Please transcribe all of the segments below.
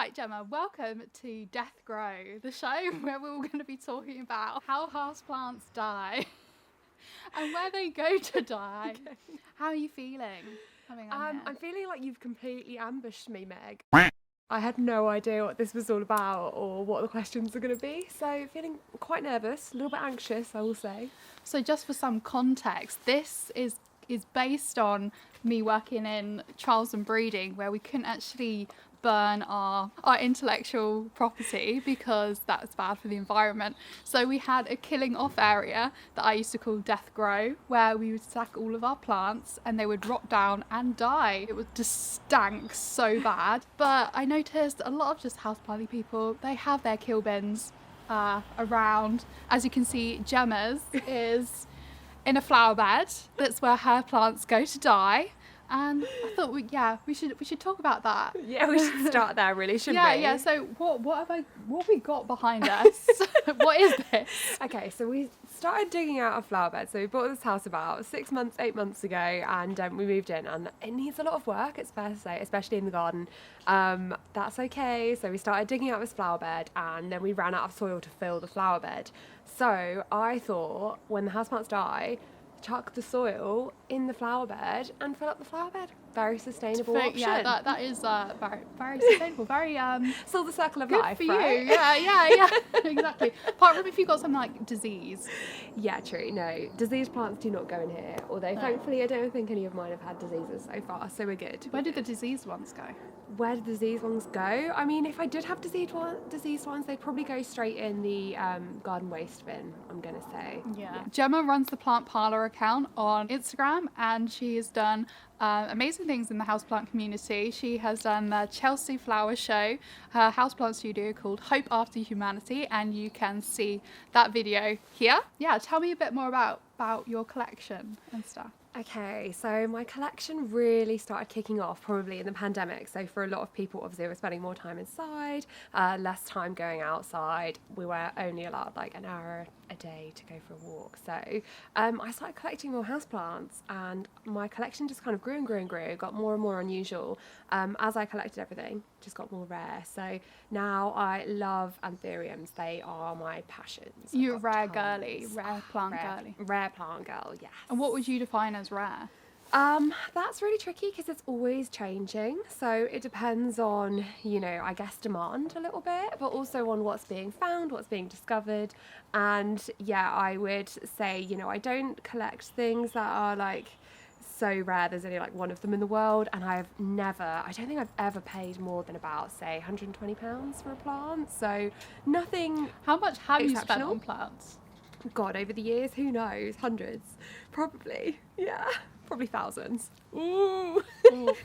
Right, Gemma, welcome to Death Grow, the show where we're all going to be talking about how houseplants die and where they go to die. Okay. How are you feeling coming on here? I'm feeling like you've completely ambushed me, Meg. I had no idea what this was all about or what the questions are going to be, so feeling quite nervous, a little bit anxious, I will say. So just for some context, this is based on me working in trials and breeding, where we couldn't actually burn our intellectual property because that's bad for the environment. So we had a killing off area that I used to call Death Grow, where we would stack all of our plants and they would rot down and die. It would just stank so bad. But I noticed a lot of just houseplanty people, they have their kill bins around. As you can see, Gemma's is in a flower bed. That's where her plants go to die. And I thought, we should talk about that. Yeah, we should start there, really, shouldn't we? Yeah. So what have we got behind us? What is this? Okay, so we started digging out a flower bed. So we bought this house about 8 months ago, and we moved in, and it needs a lot of work, it's fair to say, especially in the garden. That's okay. So we started digging out this flower bed, and then we ran out of soil to fill the flower bed. So I thought, when the houseplants die, chuck the soil in the flower bed and fill up the flower bed. Very sustainable option. Yeah, that is very sustainable. Very still the circle of good life, for right? you. Yeah, exactly. Apart from if you've got something like disease. Yeah, true. No, diseased plants do not go in here. Although thankfully, I don't think any of mine have had diseases so far, so we're good. Where did the diseased ones go? Where did the diseased ones go? I mean, if I did have diseased ones, they'd probably go straight in the garden waste bin, I'm gonna say. Yeah. Gemma runs the Plant Parlour account on Instagram, and she has done amazing things in the houseplant community. She has done the Chelsea Flower Show, her houseplant studio called Hope After Humanity, and you can see that video here. Yeah, tell me a bit more about your collection and stuff. Okay, so my collection really started kicking off probably in the pandemic. So for a lot of people, obviously, we're spending more time inside, less time going outside. We were only allowed like an hour a day to go for a walk. So I started collecting more houseplants, and my collection just kind of grew and grew and grew, got more and more unusual. As I collected everything, just got more rare. So now I love anthuriums. They are my passions. You're a rare plant girly. Rare plant girl, yes. And what would you define as rare? That's really tricky because it's always changing. So it depends on, I guess demand a little bit, but also on what's being found, what's being discovered. And yeah, I would say, I don't collect things that are like so rare. There's only like one of them in the world, and I don't think I've ever paid more than about, say, £120 for a plant. So nothing. How much have you spent on plants? God, over the years, who knows? Hundreds, probably. Yeah. Probably thousands. Ooh.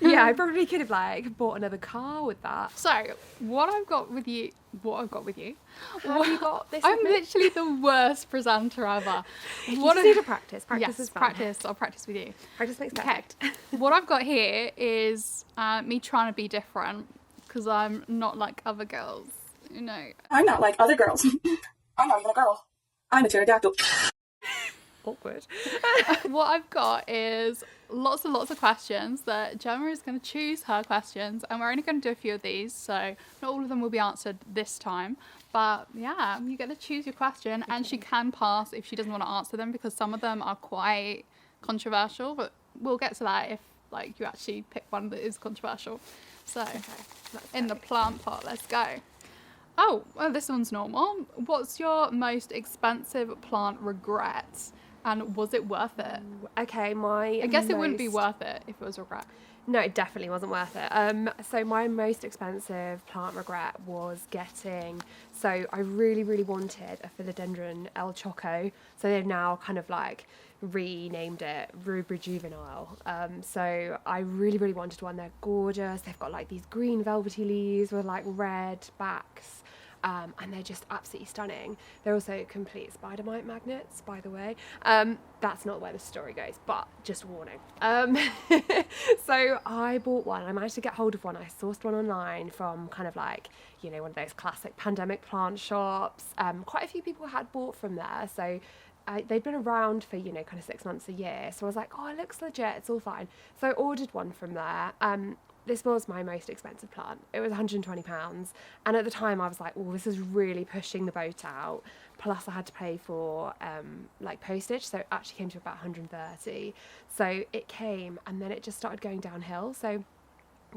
Yeah, I probably could have bought another car with that. So what I've got with you. Have you got this? I'm literally the worst presenter ever. You need to practice. Practice is fun. I'll practice with you. Practice makes perfect. What I've got here is me trying to be different, because I'm not like other girls. I'm not like other girls. I'm not even a girl. I'm a pterodactyl. Awkward. What I've got is lots and lots of questions that Gemma is going to choose her questions, and we're only going to do a few of these, so not all of them will be answered this time. But yeah, you get to choose your question, and she can pass if she doesn't want to answer them, because some of them are quite controversial, but we'll get to that if you actually pick one that is controversial. So in the plant part, let's go. Oh, well, this one's normal. What's your most expensive plant regret? And was it worth it? Okay, I guess it wouldn't be worth it if it was regret. No, it definitely wasn't worth it. So my most expensive plant regret was so I really, really wanted a philodendron El Choco. So they've now kind of renamed it Rubra Juvenile. So I really, really wanted one. They're gorgeous. They've got these green velvety leaves with red backs. And they're just absolutely stunning. They're also complete spider mite magnets, by the way. That's not where the story goes, but just warning. So I bought one. I managed to get hold of one. I sourced one online from kind of one of those classic pandemic plant shops. Quite a few people had bought from there. So they'd been around for, kind of 6 months, a year. So I was like, oh, it looks legit. It's all fine. So I ordered one from there. this was my most expensive plant. It was £120. And at the time I was like, oh, this is really pushing the boat out. Plus I had to pay for like postage. So it actually came to about 130. So it came and then it just started going downhill. So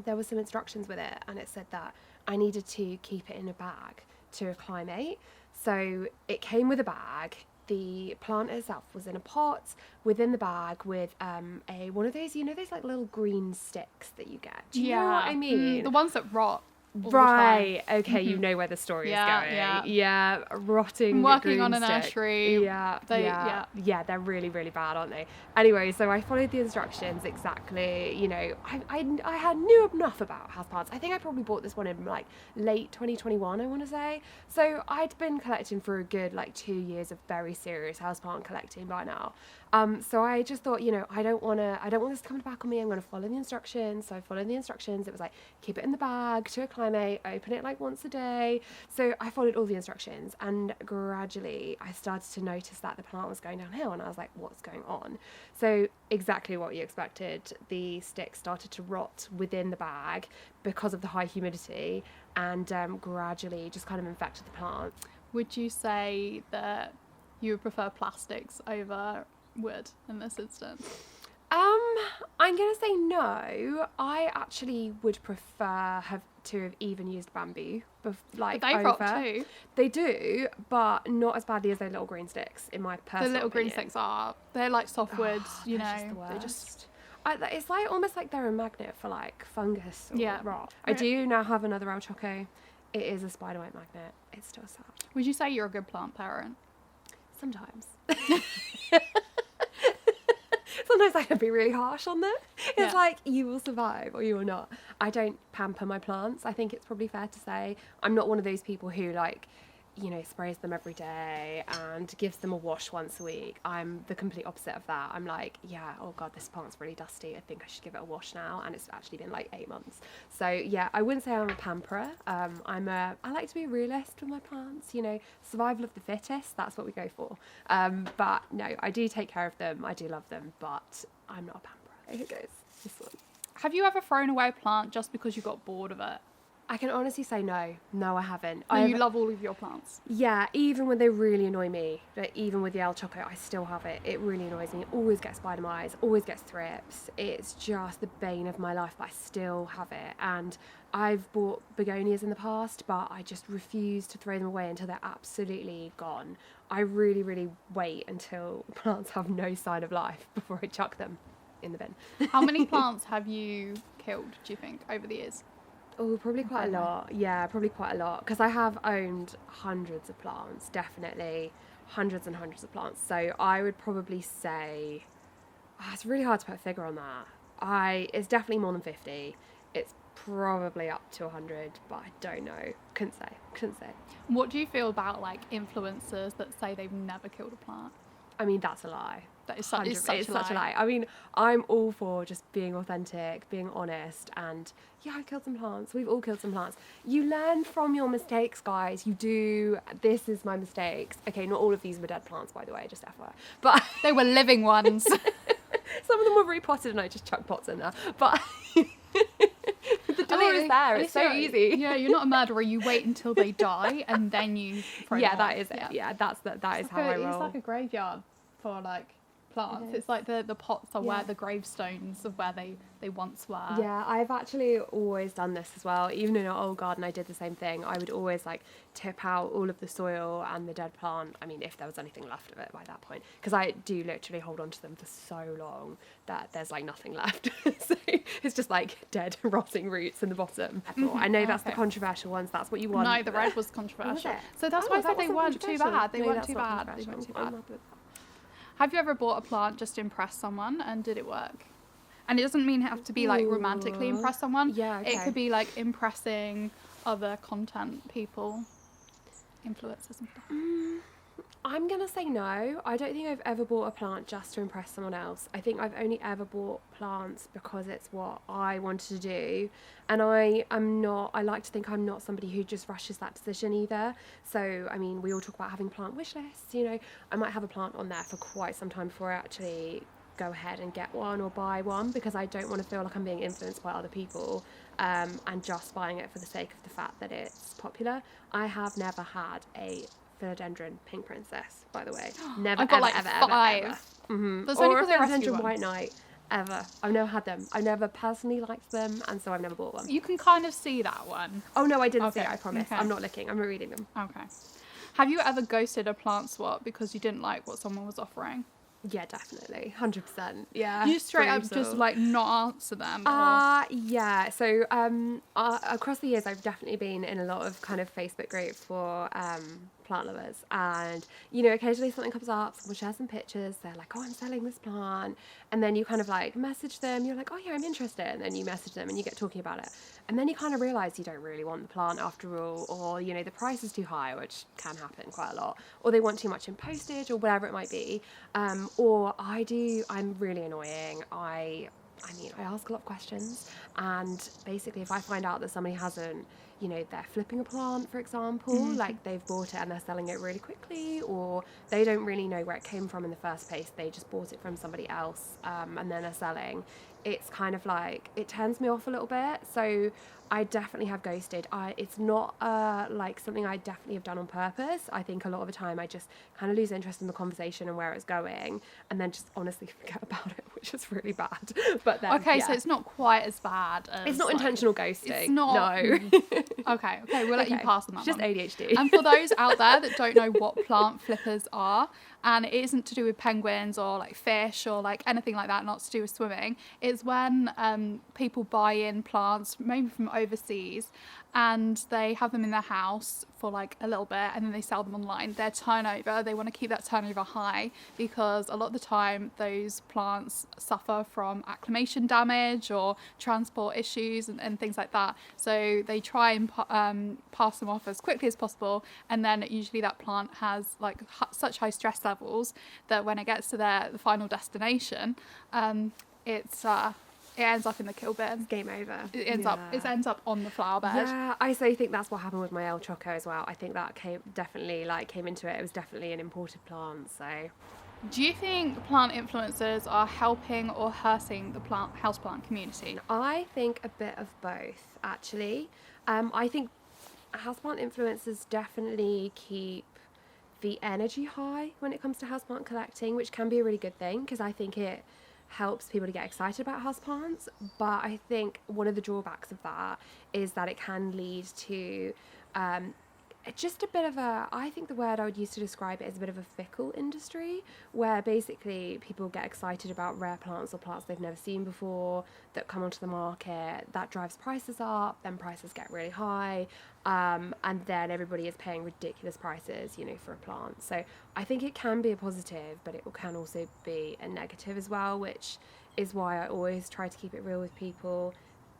there was some instructions with it and it said that I needed to keep it in a bag to acclimate. So it came with a bag. The plant itself was in a pot within the bag with a one of those, you know, those like little green sticks that you get. Do you know what I mean? The ones that rot. Right. Okay. You know where the story is going. Yeah. Rotting. I'm working green on a stick. nursery. Yeah. They're really, really bad, aren't they? Anyway, so I followed the instructions exactly. You know, I had knew enough about houseplants. I think I probably bought this one in like late 2021, I want to say. So I'd been collecting for a good like 2 years of very serious houseplant collecting by now. So I just thought, you know, I don't want this to come back on me. I'm going to follow the instructions. So I followed the instructions. It was like, keep it in the bag to acclimate, open it like once a day. So I followed all the instructions and gradually I started to notice that the plant was going downhill and I was like, what's going on? So exactly what you expected. The sticks started to rot within the bag because of the high humidity and gradually just kind of infected the plant. Would you say that you would prefer plastics over wood in this instance? I'm gonna say no. I actually would prefer to have even used bamboo, like But they over. rot too. They do, but not as badly as those little green sticks, in my personal The little green opinion. sticks they're like softwood, you They're know. just the They worst. just It's like almost like they're a magnet for like fungus or Yeah. rot. I do now have another El Choco. It is a spiderwite magnet. It's still sad. Would you say you're a good plant parent? Sometimes. Sometimes I can be really harsh on them. It's Yeah. like, you will survive or you will not. I don't pamper my plants. I think it's probably fair to say I'm not one of those people who like, you know, sprays them every day and gives them a wash once a week. I'm the complete opposite of that. I'm like, yeah, oh God, this plant's really dusty. I think I should give it a wash now. And it's actually been like 8 months. So yeah, I wouldn't say I'm a pamperer. I like to be a realist with my plants, you know, survival of the fittest. That's what we go for. But no, I do take care of them. I do love them, but I'm not a pamperer. Here goes this one. Have you ever thrown away a plant just because you got bored of it? I can honestly say no. No, I haven't. No, you love all of your plants. Yeah, even when they really annoy me, like even with the El Choco, I still have it. It really annoys me. It always gets spider mites, always gets thrips. It's just the bane of my life, but I still have it. And I've bought begonias in the past, but I just refuse to throw them away until they're absolutely gone. I really, really wait until plants have no sign of life before I chuck them in the bin. How many plants have you killed, do you think, over the years? Oh, probably quite a lot. Yeah, probably quite a lot. Because I have owned hundreds of plants, definitely. Hundreds and hundreds of plants. So I would probably say, it's really hard to put a figure on that. It's definitely more than 50. It's probably up to 100, but I don't know. Couldn't say. What do you feel about like influencers that say they've never killed a plant? I mean, that's a lie. That is such, It's such a lie. I mean, I'm all for just being authentic, being honest, and yeah, I killed some plants. We've all killed some plants. You learn from your mistakes, guys. You do. This is my mistakes. Okay, not all of these were dead plants, by the way, just FYI. But They were living ones. some of them were repotted and I just chucked pots in there. But the door is there. It's so easy. Yeah, you're not a murderer. You wait until they die and then you throw them that off. is it. Yeah, that is how I roll. It's like a graveyard for like plants. It's like the pots are where the gravestones of where they once were. Yeah, I've actually always done this as well. Even in our old garden, I did the same thing. I would always like tip out all of the soil and the dead plant. I mean, if there was anything left of it by that point, because I do literally hold on to them for so long that there's like nothing left. So it's just like dead, rotting roots in the bottom. I know that's the controversial ones. That's what you want. No, the red was controversial. Was it? So that's why I said they wasn't weren't too controversial. bad. They No, weren't that's too not bad. They weren't too controversial. I'm bad. happy with that. Have you ever bought a plant just to impress someone and did it work? And it doesn't mean it have to be like romantically impress someone. Yeah, okay. It could be like impressing other content people, influencers and stuff. I'm going to say no. I don't think I've ever bought a plant just to impress someone else. I think I've only ever bought plants because it's what I wanted to do. And I like to think I'm not somebody who just rushes that decision either. So, I mean, we all talk about having plant wish lists, you know. I might have a plant on there for quite some time before I actually go ahead and get one or buy one, because I don't want to feel like I'm being influenced by other people and just buying it for the sake of the fact that it's popular. I have never had a philodendron pink princess, by the way. Never, I've got ever, like ever, 5. ever, ever. That's only Or a because I rescued philodendron one. white knight, ever. I've never had them. I've never personally liked them, and so I've never bought one. You can kind of see that one. Oh no, I didn't see Okay, it, I promise. okay. I'm not looking, I'm reading them. Okay. Have you ever ghosted a plant swap because you didn't like what someone was offering? Yeah, definitely. 100%. Yeah. You straight up brutal. just like not answer them? Or... Yeah. So across the years, I've definitely been in a lot of kind of Facebook groups for plant lovers, and you know, occasionally something comes up, someone shares some pictures, they're like, oh, I'm selling this plant, and then you kind of like message them, you're like, oh yeah, I'm interested, and then you message them and you get talking about it, and then you kind of realize you don't really want the plant after all, or you know, the price is too high, which can happen quite a lot, or they want too much in postage, or whatever it might be, or I'm really annoying. I mean, I ask a lot of questions, and basically if I find out that somebody hasn't, you know, they're flipping a plant, for example, like they've bought it and they're selling it really quickly, or they don't really know where it came from in the first place, they just bought it from somebody else, and then they're selling, it's kind of like, it turns me off a little bit. So I definitely have ghosted. It's not like something I definitely have done on purpose. I think a lot of the time I just kind of lose interest in the conversation and where it's going, and then just honestly forget about it, which is really bad. But then, Okay, yeah. so it's not quite as bad as... It's not like, intentional ghosting. It's not... No. Okay, we'll let you pass on that Just one. ADHD. And for those out there that don't know what plant flippers are, and it isn't to do with penguins or like fish or like anything like that, not to do with swimming, it's when people buy in plants, maybe from overseas, and they have them in their house for like a little bit and then they sell them online. Their turnover, they want to keep that turnover high because a lot of the time those plants suffer from acclimation damage or transport issues and things like that. So they try and pass them off as quickly as possible, and then usually that plant has like such high stress levels that when it gets to the final destination, it ends up in the kill bin. Game over. It ends up on the flower bed. Yeah, I so think that's what happened with my El Choco as well. I think that came into it. It was definitely an imported plant. So, do you think plant influencers are helping or hurting the houseplant community? I think a bit of both, actually. I think houseplant influencers definitely keep the energy high when it comes to houseplant collecting, which can be a really good thing because I think it helps people to get excited about houseplants. But I think one of the drawbacks of that is that it can lead to just a bit of I think the word I would use to describe it is a bit of a fickle industry, where basically people get excited about rare plants or plants they've never seen before that come onto the market. That drives prices up, then prices get really high, and then everybody is paying ridiculous prices, you know, for a plant. So I think it can be a positive, but it can also be a negative as well, which is why I always try to keep it real with people,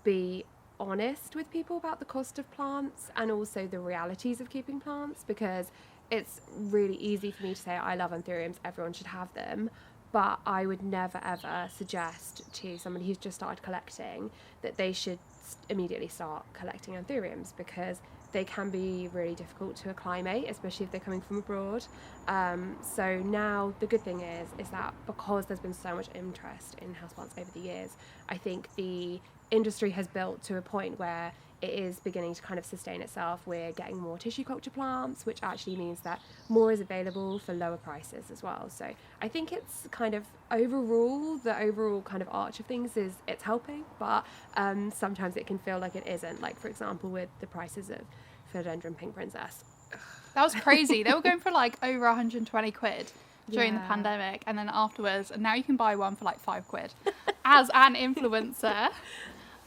be honest with people about the cost of plants and also the realities of keeping plants, because it's really easy for me to say I love anthuriums, everyone should have them, but I would never ever suggest to somebody who's just started collecting that they should immediately start collecting anthuriums, because they can be really difficult to acclimate, especially if they're coming from abroad. So now the good thing is that because there's been so much interest in houseplants over the years, I think the industry has built to a point where it is beginning to kind of sustain itself. We're getting more tissue culture plants, which actually means that more is available for lower prices as well. So I think it's kind of the overall kind of arch of things is it's helping, but sometimes it can feel like it isn't. Like, for example, with the prices of philodendron pink princess. That was crazy. They were going for like over 120 quid during the Yeah. pandemic, and then afterwards, and now you can buy one for like 5 quid. As an influencer,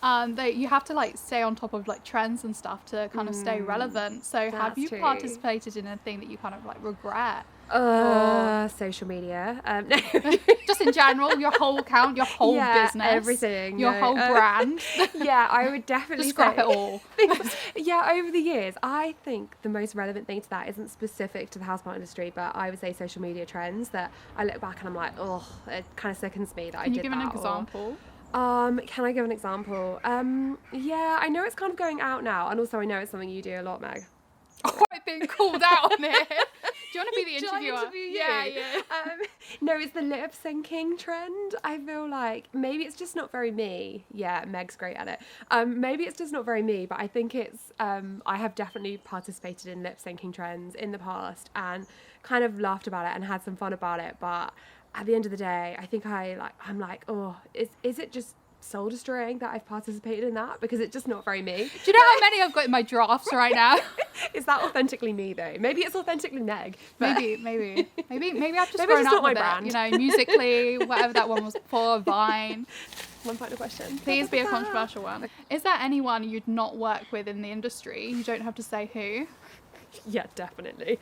you have to like stay on top of like trends and stuff to kind of stay relevant. So have That's you true. participated in anything that you kind of like regret? Social media. No. Just in general, your whole account, your whole business, everything. your whole brand. Yeah, I would definitely Just scrap say, it all. Yeah, over the years, I think the most relevant thing to that isn't specific to the houseplant industry, but I would say social media trends that I look back and I'm like, oh, it kind of sickens me that I Can did you that. give an example? Can I give an example? Yeah, I know it's kind of going out now, and also I know it's something you do a lot, Meg. Oh, I've been called out on it. you want to be the Shall I interviewer? interview you? Yeah. No, it's the lip syncing trend. I feel like maybe it's just not very me. Yeah, Meg's great at it. Maybe it's just not very me, but I think it's. I have definitely participated in lip syncing trends in the past and kind of laughed about it and had some fun about it. But at the end of the day, I think I'm like, oh, is it just soul destroying that I've participated in that, because it's just not very me. Do you know how many I've got in my drafts right now? Is that authentically me though? Maybe it's authentically Meg. Maybe I've just Maybe grown it's up not my with brand. it. You know, Musically, whatever that one was for, Vine. One final question. Please be a controversial one. Is there anyone you'd not work with in the industry? You don't have to say who. Yeah, definitely.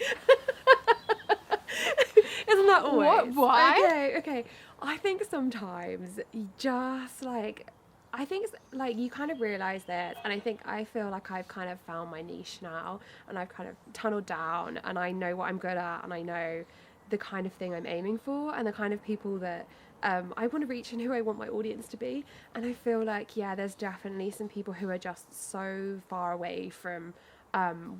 Isn't that always? What? Why? Okay. I think sometimes you just like, I think it's like you kind of realise this, and I feel like I've kind of found my niche now, and I've kind of tunneled down, and I know what I'm good at, and I know the kind of thing I'm aiming for, and the kind of people that I want to reach and who I want my audience to be. And I feel like, yeah, there's definitely some people who are just so far away from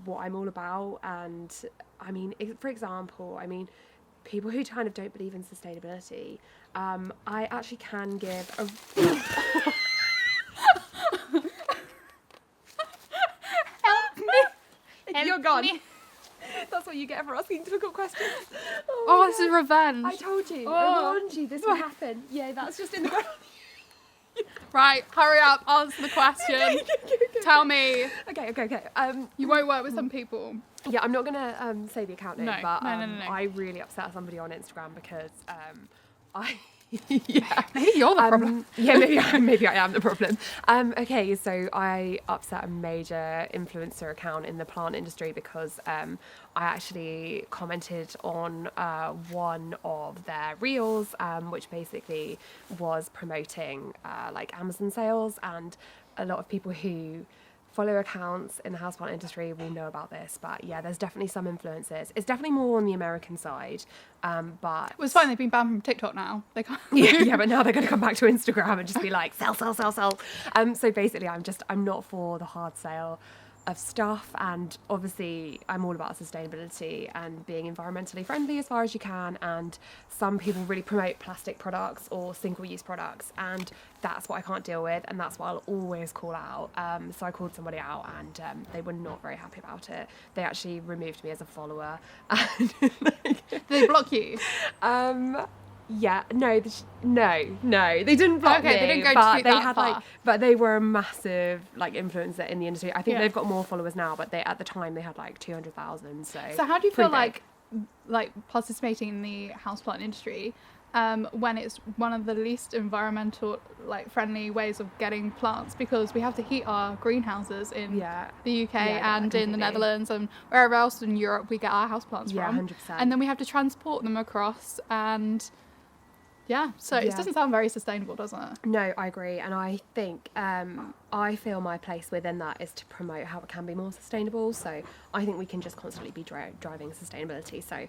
what I'm all about. And I mean, for example, people who kind of don't believe in sustainability, I actually can give a... Help me. You're gone. That's what you get for asking difficult questions. Oh, this is revenge. I told you. Oh. I warned you this would happen. Yeah, that's just in the... Right, hurry up, answer the question. Okay. Tell me. Okay. You won't work with some people. Yeah, I'm not gonna say the account name, No, but no. I really upset somebody on Instagram because yeah. Maybe you're the problem. Yeah, maybe I am the problem. Okay, so I upset a major influencer account in the plant industry because I actually commented on one of their reels, which basically was promoting like Amazon sales, and a lot of people who follow accounts in the houseplant industry will know about this. But yeah, there's definitely some influences. It's definitely more on the American side, but Well, it's fine, they've been banned from TikTok now. They can't. yeah, but now they're going to come back to Instagram and just be like, sell. So basically, I'm not for the hard sale of stuff, and obviously I'm all about sustainability and being environmentally friendly as far as you can, and some people really promote plastic products or single-use products, and that's what I can't deal with, and that's what I'll always call out. So I called somebody out, and they were not very happy about it. They actually removed me as a follower. And Did they block you? Yeah, no, they didn't block me. Okay, they didn't go but too they that had far. like, but they were a massive like influencer in the industry. I think Yeah. they've got more followers now, but at the time they had like 200,000. So So how do you feel pretty big. like participating in the houseplant industry when it's one of the least environmental like friendly ways of getting plants, because we have to heat our greenhouses in Yeah. the UK Yeah, and in the completely. Netherlands and wherever else in Europe we get our houseplants Yeah, from. 100%. And then we have to transport them across, and yeah, so it Yeah. doesn't sound very sustainable, does it? No, I agree, and I think I feel my place within that is to promote how it can be more sustainable. So I think we can just constantly be driving sustainability. So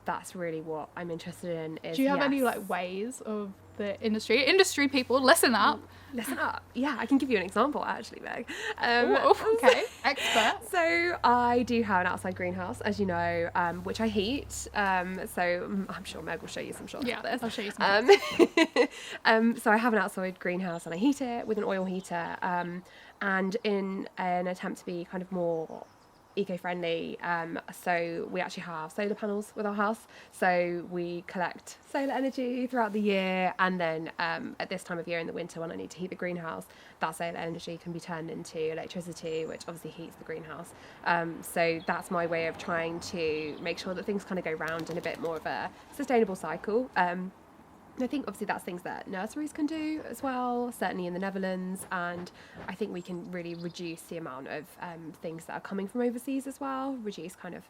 that's really what I'm interested in. Is, Do you have any yes. like ways of the industry people, listen up. Listen up. Yeah, I can give you an example actually, Meg. Ooh, okay, expert. So I do have an outside greenhouse, as you know, which I heat. So I'm sure Meg will show you some shots Yeah, of this. I'll show you some. So I have an outside greenhouse and I heat it with an oil heater. And in an attempt to be kind of more eco-friendly, so we actually have solar panels with our house, so we collect solar energy throughout the year, and then at this time of year in the winter when I need to heat the greenhouse, that solar energy can be turned into electricity, which obviously heats the greenhouse. So that's my way of trying to make sure that things kind of go round in a bit more of a sustainable cycle. I think obviously that's things that nurseries can do as well, certainly in the Netherlands, and I think we can really reduce the amount of things that are coming from overseas as well, reduce kind of,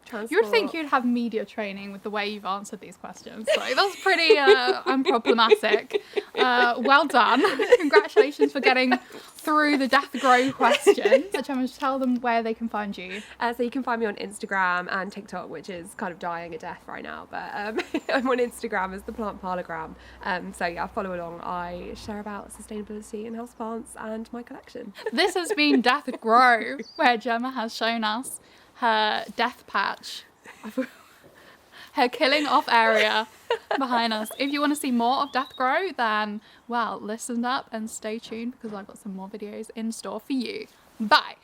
transport. You would think you'd have media training with the way you've answered these questions. So that's pretty unproblematic. Well done. Congratulations for getting through the death grow question. So Gemma, just tell them where they can find you. So you can find me on Instagram and TikTok, which is kind of dying a death right now, but I'm on Instagram as the Plant Parlogram. So yeah, follow along. I share about sustainability and houseplants and my collection. This has been Death Grow, where Gemma has shown us her death patch, her killing off area behind us. If you want to see more of Death Grow, then, well, listen up and stay tuned because I've got some more videos in store for you. Bye.